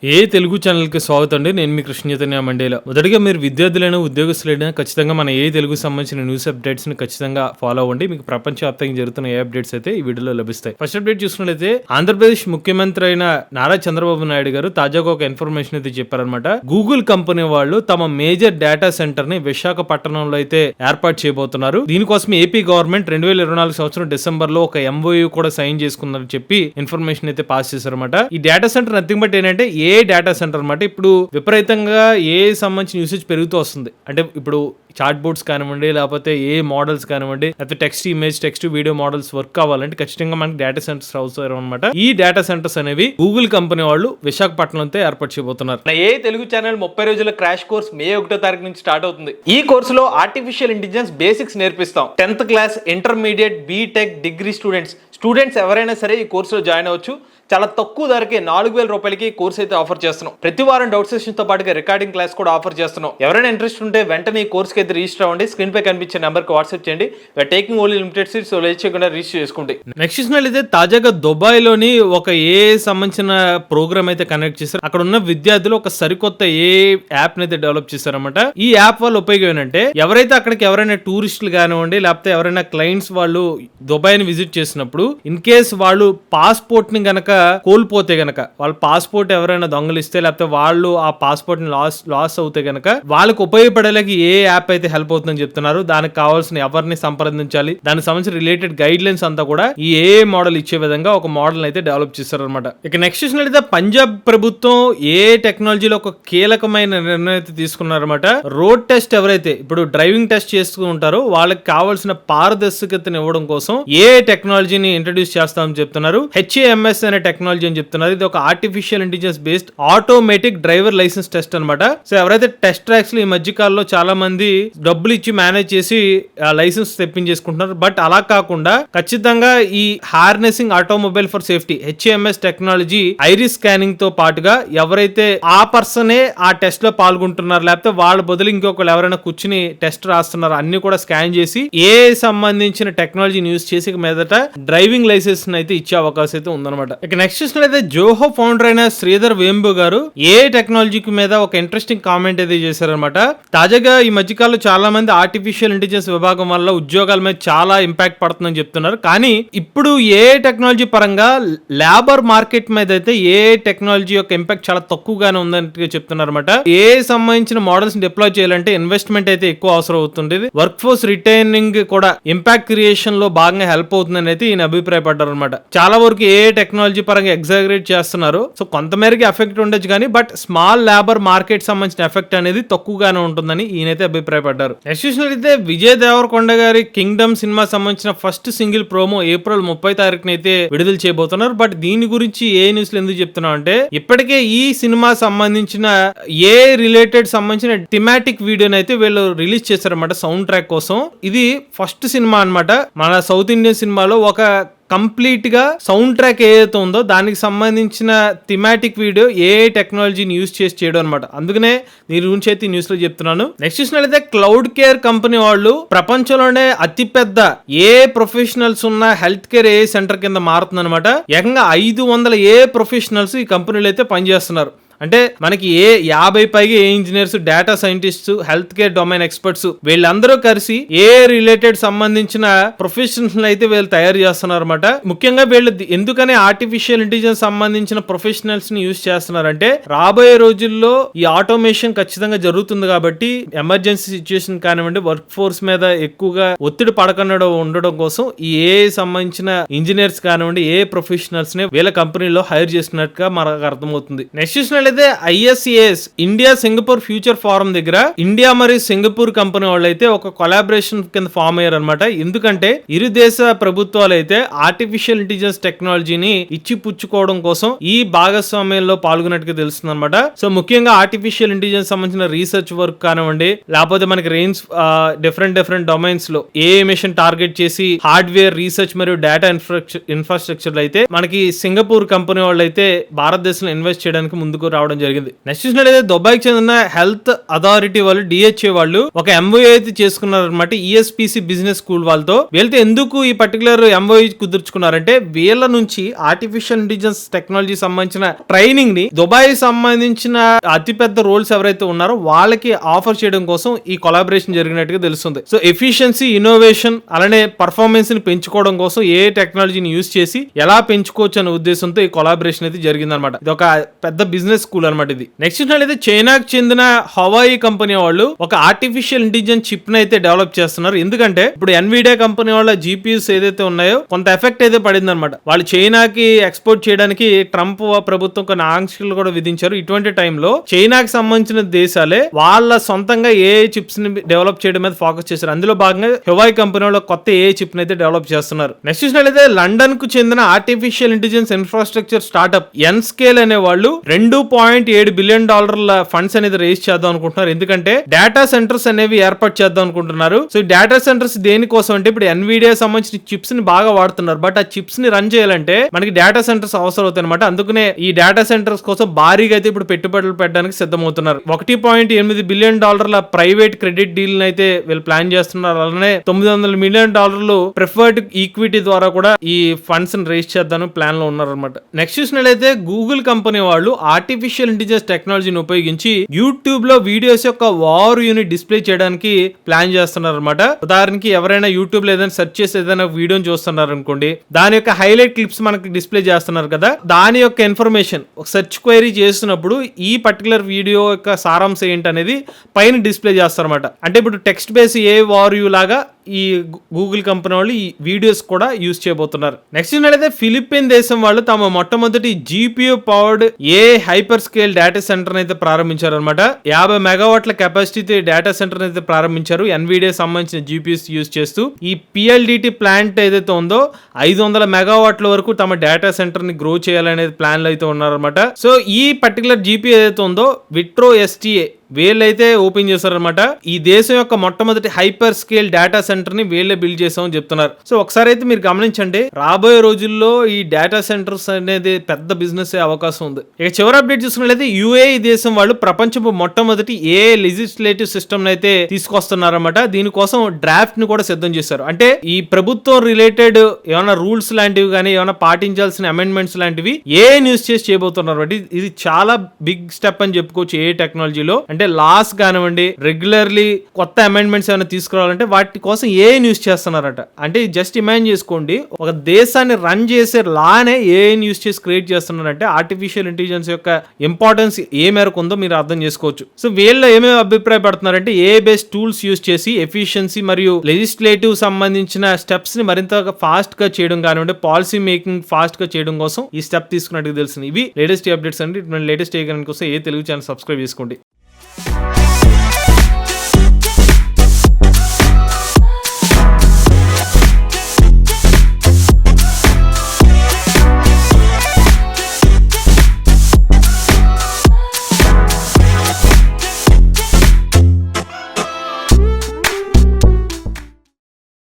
ఏ తెలుగు ఛానల్‌కి స్వాగతం అండి. నేను మీ కృష్ణ చైతన్య మండేల. మొదటిగా మీరు విద్యార్థులైనా, ఉద్యోగస్తులైనా ఖచ్చితంగా మన ఏ తెలుగుకి సంబంధించిన న్యూస్ అప్డేట్స్‌ని ఖచ్చితంగా ఫాలో అవ్వండి. మీకు ప్రపంచవ్యాప్తంగా జరుగుతున్న ఏ అప్డేట్స్ అయితే ఈ వీడియోలో లభిస్తాయి. ఫస్ట్ అప్డేట్ చూసుకున్నట్లయితే ఆంధ్రప్రదేశ్ ముఖ్యమంత్రి అయిన నారా చంద్రబాబు నాయుడు గారు తాజాగా ఒక ఇన్ఫర్మేషన్ అయితే చెప్పారనమాట. గూగుల్ కంపెనీ వాళ్ళు తమ మేజర్ డేటా సెంటర్ ని విశాఖపట్నంలో అయితే ఏర్పాటు చేయబోతున్నారు. దీనికోసం ఏపీ గవర్నమెంట్ 2024 సంవత్సరం డిసెంబర్ లో ఒక MOU కూడా సైన్ చేసుకున్నారని చెప్పి ఇన్ఫర్మేషన్ అయితే పాస్ చేశారన్నమాట. ఈ డేటా సెంటర్ నథింగ్ బట్ ఏంటంటే ఏ డేటా సెంటర్ అన్నమాట. ఇప్పుడు విపరీతంగా ఏ సంబంధించిన యూసేజ్ పెరుగుతూ వస్తుంది. అంటే ఇప్పుడు చాట్ బోర్డ్స్ కానివ్వండి, లేకపోతే ఏ మోడల్స్ కానివ్వండి, లేకపోతే text image, text video models work కావాలంటే ఖచ్చితంగా మనకి డేటా సెంటర్స్ అవసరం అనమాట. ఈ డేటా సెంటర్స్ అనేవి గూగుల్ కంపెనీ వాళ్ళు విశాఖపట్నంతో ఏర్పాటు చేయబోతున్నారు. ఏ తెలుగు ఛానల్ 30 రోజుల క్రాష్ కోర్స్ మే 1వ తారీఖు నుంచి స్టార్ట్ అవుతుంది. ఈ కోర్సులో ఆర్టిఫిషియల్ ఇంటెలిజెన్స్ బేసిక్స్ నేర్పిస్తాం. 10th class, intermediate, BTech, degree students ఎవరైనా సరే ఈ కోర్సులో జాయిన్ అవ్వచ్చు. చాలా తక్కువ ధరకే 4,000 రూపాయలకి కోర్స్ అయితే ఆఫర్ చేస్తున్నాం. ప్రతి వారం డౌట్ సెషన్ తో పాటుగా రికార్డింగ్ క్లాస్ కూడా ఆఫర్ చేస్తున్నాం. ఎవరైనా ఇంట్రెస్ట్ ఉంటే వెంటనే ఈ కోర్స్ కి అయితే రిజిస్టర్ అవ్వండి. స్క్రీన్ పై కనిపించే నెంబర్ కి వాట్సాప్ చేయండి. Taking only limited seats, so late చేయకుండా రిజిస్టర్ చేసుకోండి. నెక్స్ట్ చూసినట్లయితే తాజాగా దుబాయ్ లోని ఒక ఏ సంబంధించిన ప్రోగ్రామ్ అయితే కనెక్ట్ చేశారు. అక్కడ ఉన్న విద్యార్థులు ఒక సరికొత్త ఏ యాప్ అయితే డెవలప్ చేశారన్నమాట. ఈ యాప్ వల్ల ఉపయోగం ఏంటంటే ఎవరైనా టూరిస్టులు కానివ్వండి, లేకపోతే ఎవరైనా క్లయింట్స్ వాళ్ళు దుబాయ్ ని విజిట్ చేసినప్పుడు ఇన్ కేస్ వాళ్ళు పాస్పోర్ట్ ని గనక కోల్పోతే గనక, వాళ్ళ పాస్పోర్ట్ ఎవరైనా దొంగలిస్తే, లేకపోతే వాళ్ళు ఆ పాస్పోర్ట్ ని లాస్ అవుతే గనక వాళ్ళకి ఉపయోగపడేలాగా ఏ యాప్ అయితే హెల్ప్ అవుతుందని చెప్తున్నారు. దానికి కావాల్సిన ఎవరిని సంప్రదించాలి, దానికి సంబంధించిన రిలేటెడ్ గైడ్ లైన్స్ అంతా కూడా ఈ ఏ మోడల్ ఇచ్చే విధంగా ఒక మోడల్ అయితే డెవలప్ చేశారనమాట. ఇక నెక్స్ట్ చూసినట్లయితే పంజాబ్ ప్రభుత్వం ఏ టెక్నాలజీలో ఒక కీలకమైన నిర్ణయం అయితే తీసుకున్నారన్నమాట. రోడ్ టెస్ట్ ఎవరైతే ఇప్పుడు డ్రైవింగ్ టెస్ట్ చేస్తూ ఉంటారో వాళ్ళకి కావాల్సిన పారదర్శకతను ఇవ్వడం కోసం ఏ టెక్నాలజీని ఇంట్రడ్యూస్ చేస్తామని చెప్తున్నారు. HAMS అనే టెక్నాలజీ అని చెప్తున్నారు. ఇది ఒక artificial intelligence based automatic driver licence test అనమాట. సో ఎవరైతే టెస్ట్ ట్రాక్స్ లో ఈ మధ్య కాలంలో చాలా మంది డబ్బులు ఇచ్చి మేనేజ్ చేసి లైసెన్స్ తెప్పించేసుకుంటున్నారు. బట్ అలా కాకుండా ఖచ్చితంగా ఈ harnessing automobile for safety HAMS technology iris scanning తో పాటుగా ఎవరైతే ఆ పర్సనే ఆ టెస్ట్ లో పాల్గొంటున్నారు, లేకపోతే వాళ్ళ బదులు ఇంకొకరు ఎవరైనా కూర్చుని టెస్ట్ రాస్తున్నారు, అన్ని కూడా స్కాన్ చేసి ఏ సంబంధించిన టెక్నాలజీని యూజ్ చేసి మీదట డ్రైవింగ్ లైసెన్స్ అయితే ఇచ్చే అవకాశం అయితే ఉందన్నమాట. ఇక నెక్స్ట్ చూసినట్లయితే జోహో ఫౌండర్ అయిన శ్రీధర్ వేంబు గారు ఏ టెక్నాలజీకి మీద ఒక ఇంట్రెస్టింగ్ కామెంట్ అయితే చేశారనమాట. తాజాగా ఈ మధ్యకాలంలో చాలా మంది ఆర్టిఫిషియల్ ఇంటెలిజెన్స్ విభాగం వల్ల ఉద్యోగాల మీద చాలా ఇంపాక్ట్ పడుతుందని చెప్తున్నారు. కానీ ఇప్పుడు ఏ టెక్నాలజీ పరంగా లేబర్ మార్కెట్ మీద అయితే ఏ టెక్నాలజీ యొక్క ఇంపాక్ట్ చాలా తక్కువగానే ఉందని చెప్తున్నారు అనమాట. ఏ సంబంధించిన మోడల్స్ డిప్లాయ్ చేయాలంటే ఇన్వెస్ట్మెంట్ అయితే ఎక్కువ అవసరం అవుతుంది. వర్క్ ఫోర్స్ రిటైనింగ్ కూడా ఇంపాక్ట్ క్రియేషన్ లో భాగంగా హెల్ప్ అవుతుందని అయితే ఈయన అభిప్రాయపడ్డారు అనమాట. చాలా వరకు ఏ టెక్నాలజీ పరంగా ఎగ్జాగరేట్ చేస్తున్నారు. సో కొంతమేరకి ఎఫెక్ట్ ఉండొచ్చు కానీ బట్ స్మాల్ లేబర్ మార్కెట్ సంబంధించిన ఎఫెక్ట్ అనేది తక్కువగానే ఉంటుందని ఈయనైతే అభిప్రాయపడ్డారు. నెక్స్ట్ చూసినట్లయితే విజయ్ దేవరకొండ గారి కింగ్డమ్ సినిమా సంబంధించిన ఫస్ట్ సింగిల్ ప్రోమో ఏప్రిల్ 30 తారీఖున అయితే విడుదల చేయబోతున్నారు. బట్ దీని గురించి ఏ న్యూస్ లో ఎందుకు చెప్తున్నాం అంటే ఇప్పటికే ఈ సినిమా సంబంధించిన ఏ రిలేటెడ్ సంబంధించిన థిమాటిక్ వీడియోని అయితే వీళ్ళు రిలీజ్ చేశారన్నమాట సౌండ్ ట్రాక్ కోసం. ఇది ఫస్ట్ సినిమా అన్నమాట మన సౌత్ ఇండియన్ సినిమాలో ఒక కంప్లీట్ గా సౌండ్ ట్రాక్ ఏదైతే ఉందో దానికి సంబంధించిన థిమాటిక్ వీడియో ఏ టెక్నాలజీని యూజ్ చేసి చేయడం అనమాట. అందుకనే దీని గురించి అయితే న్యూస్ లో చెప్తున్నాను. నెక్స్ట్ చూసినట్లయితే క్లౌడ్ కేర్ కంపెనీ వాళ్ళు ప్రపంచంలోనే అతిపెద్ద ఏ ప్రొఫెషనల్స్ ఉన్న హెల్త్ కేర్ ఏ సెంటర్ కింద మారుతుంది అనమాట. ఏకంగా 500 ఏ ప్రొఫెషనల్స్ ఈ కంపెనీలు అయితే పనిచేస్తున్నారు. అంటే మనకి 50 పైగా ఏ engineers, data scientists, health care domain experts వీళ్ళందరూ కలిసి ఏ రిలేటెడ్ సంబంధించిన ప్రొఫెషనల్స్ అయితే వీళ్ళు తయారు చేస్తున్నారు అనమాట. ముఖ్యంగా వీళ్ళు ఎందుకని ఆర్టిఫిషియల్ ఇంటెలిజెన్స్ సంబంధించిన ప్రొఫెషనల్స్ ని యూజ్ చేస్తున్నారంటే రాబోయే రోజుల్లో ఈ ఆటోమేషన్ ఖచ్చితంగా జరుగుతుంది కాబట్టి ఎమర్జెన్సీ సిచ్యువేషన్ కానివ్వండి, వర్క్ ఫోర్స్ మీద ఎక్కువగా ఒత్తిడి పడకుండా ఉండడం కోసం ఈ ఏ సంబంధించిన ఇంజనీర్స్ కానివ్వండి, ఏ ప్రొఫెషనల్స్ ని వీళ్ళ కంపెనీలో హైర్ చేసినట్టుగా మనకు అర్థమవుతుంది. Next ISAS India Singapore future forum దగ్గర ఇండియా మరియు సింగపూర్ కంపెనీ వాళ్ళు అయితే ఒక కొలాబరేషన్ కింద ఫామ్ అయ్యారు అనమాట. ఎందుకంటే ఇరు దేశ ప్రభుత్వాలు అయితే ఆర్టిఫిషియల్ ఇంటెలిజెన్స్ టెక్నాలజీని ఇచ్చి పుచ్చుకోవడం కోసం ఈ భాగస్వామ్యంలో పాల్గొన్నట్టుగా తెలుస్తుంది అనమాట. సో ముఖ్యంగా ఆర్టిఫిషియల్ ఇంటెలిజెన్స్ సంబంధించిన రీసెర్చ్ వర్క్ కానివ్వండి, లేకపోతే మనకి డిఫరెంట్ డొమైన్స్ లో ఏ మిషన్ టార్గెట్ చేసి హార్డ్వేర్ రీసెర్చ్ మరియు డేటా ఇన్ఫ్రాస్ట్రక్చర్ అయితే మనకి సింగపూర్ కంపెనీ వాళ్ళు అయితే భారతదేశంలో ఇన్వెస్ట్ చేయడానికి ముందుకు రావడం జరిగింది. నెక్స్ట్ చూసినట్లయితే దుబాయ్కి చెందిన హెల్త్ అథారిటీ వాళ్ళు DHA వాళ్ళు ఒక MOU అయితే చేసుకున్నారనమాట ESPC బిజినెస్ స్కూల్ వాళ్ళతో. వీళ్ళతో ఎందుకు ఈ పర్టికులర్ MOU కుదుర్చుకున్నారంటే వీళ్ళ నుంచి ఆర్టిఫిషియల్ ఇంటెలిజెన్స్ టెక్నాలజీ సంబంధించిన ట్రైనింగ్ ని దుబాయ్ సంబంధించిన అతిపెద్ద రోల్స్ ఎవరైతే ఉన్నారో వాళ్ళకి ఆఫర్ చేయడం కోసం ఈ కొలాబరేషన్ జరిగినట్టుగా తెలుస్తుంది. సో ఎఫిషియన్సీ, ఇన్నోవేషన్ అలానే పర్ఫార్మెన్స్ ని పెంచుకోవడం కోసం ఏ టెక్నాలజీని యూజ్ చేసి ఎలా పెంచుకోవచ్చు అనే ఉద్దేశంతో ఈ కొలాబరేషన్ అయితే జరిగిందనమాట. ఇది ఒక పెద్ద బిజినెస్ స్కూల్ అనమాట ఇది. నెక్స్ట్ అయితే చైనాకి చెందిన హవాయి కంపెనీ వాళ్ళు ఒక ఆర్టిఫిషియల్ ఇంటెలిజెన్స్ చిప్ ని అయితే డెవలప్ చేస్తున్నారు. ఎందుకంటే ఇప్పుడు ఎన్విడియా కంపెనీ వాళ్ళ GPUs ఏదైతే ఉన్నాయో కొంత ఎఫెక్ట్ అయితే పడింది అనమాట. వాళ్ళు చైనాకి ఎక్స్పోర్ట్ చేయడానికి ట్రంప్ ప్రభుత్వం కొన్ని ఆంక్షలు కూడా విధించారు. ఇటువంటి టైంలో చైనాకి సంబంధించిన దేశాలే వాళ్ళ సొంతంగా ఏ చిప్స్ ని డెవలప్ చేయడం మీద ఫోకస్ చేశారు. అందులో భాగంగా హవాయి కంపెనీ వాళ్ళు కొత్త ఏ చిప్ ని అయితే డెవలప్ చేస్తున్నారు. నెక్స్ట్ చూసినట్లయితే లండన్ కు చెందిన ఆర్టిఫిషియల్ ఇంటెలిజెన్స్ ఇన్ఫ్రాస్ట్రక్చర్ స్టార్ట్అప్ ఎన్స్కేల్ అనే వాళ్ళు $2.7 బిలియన్ ఫండ్స్ అనేది రేస్ చేద్దాం అనుకుంటున్నారు. ఎందుకంటే డేటా సెంటర్స్ అనేవి ఏర్పాటు చేద్దాం అనుకుంటున్నారు. సో ఈ డేటా సెంటర్స్ దేనికోసం అంటే ఇప్పుడు ఎన్విడియా సంబంధించిన చిప్స్ ని బాగా వాడుతున్నారు. బట్ ఆ చిప్స్ ని రన్ చేయాలంటే మనకి డేటా సెంటర్స్ అవసరం అవుతాయి అనమాట. అందుకనే ఈ డేటా సెంటర్స్ కోసం భారీగా అయితే ఇప్పుడు పెట్టుబడులు పెట్టడానికి సిద్ధమవుతున్నారు. $1.8 బిలియన్ ప్రైవేట్ క్రెడిట్ డీల్ అయితే వీళ్ళు ప్లాన్ చేస్తున్నారు. అలానే $900 మిలియన్ ప్రిఫర్డ్ ఈక్విటీ ద్వారా కూడా ఈ ఫండ్స్ ని రేస్ చేద్దాం ప్లాన్ లో ఉన్నారు అనమాట. నెక్స్ట్ చూసినట్లయితే గూగుల్ కంపెనీ వాళ్ళు ఆర్టిఫిషియల్ ఇంటెలిజెన్స్ టెక్నాలజీని ఉపయోగించి యూట్యూబ్ లో వీడియోస్ యొక్క ఓవర్ వ్యూ ని డిస్ప్లే చేయడానికి ప్లాన్ చేస్తున్నారు అనమాట. ఉదాహరణకి ఎవరైనా యూట్యూబ్ లో ఏదైనా సెర్చ్ చేసి ఏదైనా వీడియోని చూస్తున్నారు అనుకోండి, దాని యొక్క హైలైట్ క్లిప్స్ మనకి డిస్ప్లే చేస్తున్నారు కదా, దాని యొక్క ఇన్ఫర్మేషన్ ఒక సెర్చ్ క్వైరీ చేస్తున్నప్పుడు ఈ పర్టికులర్ వీడియో యొక్క సారాంశం ఏంటి అనేది పైన డిస్ప్లే చేస్తారన్నమాట. అంటే ఇప్పుడు టెక్స్ట్ బేస్ ఏ ఓవర్ వ్యూ లాగా ఈ గూగుల్ కంపెనీ వాళ్ళు ఈ వీడియోస్ కూడా యూజ్ చేయబోతున్నారు. నెక్స్ట్ ఏంటంటే ఫిలిప్పీన్ దేశం వాళ్ళు తమ మొట్టమొదటి GPU పవర్డ్ ఏ హైపర్ స్కేల్ డేటా సెంటర్ అయితే ప్రారంభించారు అనమాట. 50 మెగావాట్ల కెపాసిటీ డేటా సెంటర్ అయితే ప్రారంభించారు ఎన్విడియా సంబంధించిన GPUs యూజ్ చేస్తూ. ఈ PLDT ప్లాంట్ ఏదైతే ఉందో 500 మెగావాట్ల వరకు తమ డేటా సెంటర్ ని గ్రో చేయాలనేది ప్లాన్ లో అయితే ఉన్నారనమాట. సో ఈ పర్టికులర్ GPU ఏదైతే ఉందో విట్రో STA వీళ్ళైతే ఓపెన్ చేశారనమాట. ఈ దేశం యొక్క మొట్టమొదటి హైపర్ స్కేల్ డేటా సెంటర్ ని వీళ్ళే బిల్డ్ చేసామని చెప్తున్నారు. సో ఒకసారి అయితే మీరు గమనించండి, రాబోయే రోజుల్లో ఈ డేటా సెంటర్స్ అనేది పెద్ద బిజినెస్ అవకాశం ఉంది. ఇక చివరి అప్డేట్ చూసుకున్నట్లయితే UAE దేశం వాళ్ళు ప్రపంచపు మొట్టమొదటి లెజిస్లేటివ్ సిస్టమ్ అయితే తీసుకొస్తున్నారన్నమాట. దీనికోసం డ్రాఫ్ట్ ని కూడా సిద్ధం చేశారు. అంటే ఈ ప్రభుత్వం రిలేటెడ్ ఏమైనా రూల్స్ లాంటివి కానీ ఏమైనా పాటించాల్సిన అమెండ్మెంట్స్ లాంటివి న్యూస్ చేసి చేయబోతున్నారు. ఇది చాలా బిగ్ స్టెప్ అని చెప్పుకోవచ్చు ఏ టెక్నాలజీలో. అంటే లాస్ కానివ్వండి, రెగ్యులర్లీ కొత్త అమెండ్మెంట్స్ ఏమైనా తీసుకురావాలంటే వాటి కోసం యూస్ చేస్తున్నారట. అంటే జస్ట్ ఇమాజిన్ చేసుకోండి, ఒక దేశాన్ని రన్ చేసే లానే యూస్ చేసి క్రియేట్ చేస్తున్నారంటే ఆర్టిఫిషియల్ ఇంటెలిజెన్స్ యొక్క ఇంపార్టెన్స్ ఏ మేరకు ఉందో మీరు అర్థం చేసుకోవచ్చు. సో వీళ్ళు ఏమేమి అభిప్రాయపడుతున్నారంటే బేస్డ్ టూల్స్ యూస్ చేసి ఎఫిషియన్సీ మరియు లెజిస్లేటివ్ సంబంధించిన స్టెప్స్ ని మరింత ఫాస్ట్ గా చేయడం కానివ్వండి, పాలసీ మేకింగ్ ఫాస్ట్ గా చేయడం కోసం ఈ స్టెప్ తీసుకున్నట్టు తెలిసింది. ఇవి లేటెస్ట్ అప్డేట్స్ అండి. లేటెస్ట్ చేయడానికి కోసం తెలుగు ఛానల్ సబ్స్క్రైబ్ చేసుకోండి.